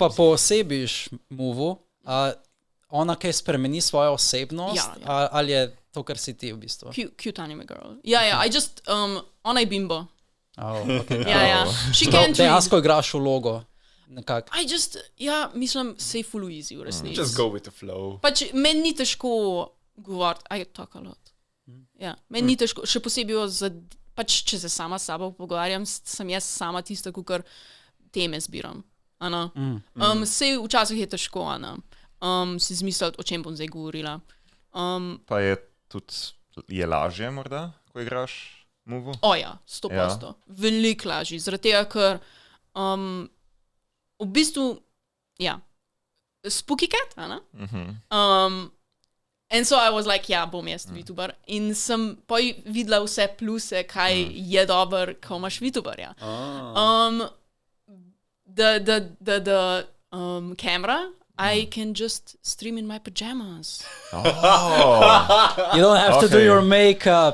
pa poosebiš Movu, ona kaj spremeni svojo osebnost, ali je to, kar si ti v bistvu? Cute anime girl. I just, ona je bimbo. Okay. She can't dejansko igraš vlogo. Mislim, sej full easy v resnici. Just go with the flow. Pač meni ni težko govoriti, I talk a lot. Meni ni težko, še posebej pač če se sama s sabo pogovarjam, sem jaz sama tista, kukor teme zbiram. Sej včasih je težko, si zmisliti, o čem bom zdaj govorila. Pa je tudi lažje morda, ko igraš Movu? 100%. Veliko lažje, zaradi tega, ker v bistvu, Spooky Cat, and so I was like, bom jaz VTuber. In sem videla vse pluse, kaj je dober, ko imaš VTuberja. The camera, I can just stream in my pajamas. You don't have to do your makeup.